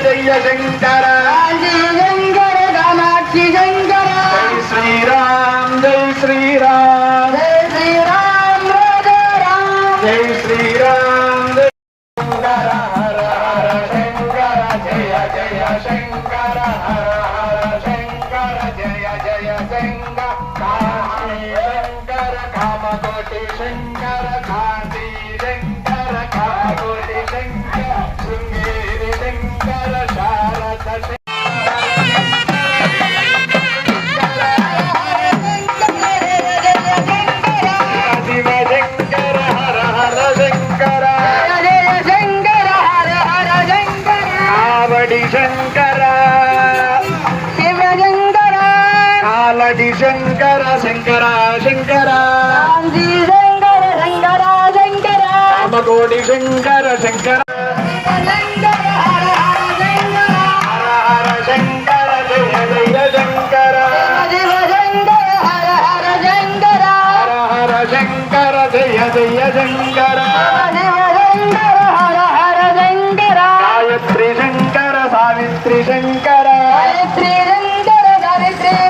Jaya Shankara Shankara Kamakshi Shankara Jai Sriram Jai Sriram Jai Sriram Rajaram Jai Sriram Jai Shankara Hara Hara Shankara Jaya Jaya Shankara Hara Hara Shankara Jaya Jaya Shankara Shankara Kamakoti Shankara Kanthi Shankara Kamakoti Shankara Sringeri Shankara Sharada Shiva Shankara Hara Hara Shankara Jaya Shankara Hara Hara Shankara కావడి Shankara Shiva Shankara Kalady Shankara Shankara Shankara Kanthi Shankara Shankara Shankara Kamakoti Shankara Shankara Shankara Hara Hara Shankara Hara Hara Shankara Jaya Jaya Shankara Shiva Shankara Hara Hara Shankara Hara Hara Shankara Jaya Jaya Shankara Shiva Shankara Hara Hara Shankara Gayatri Shankara Savitri Shankara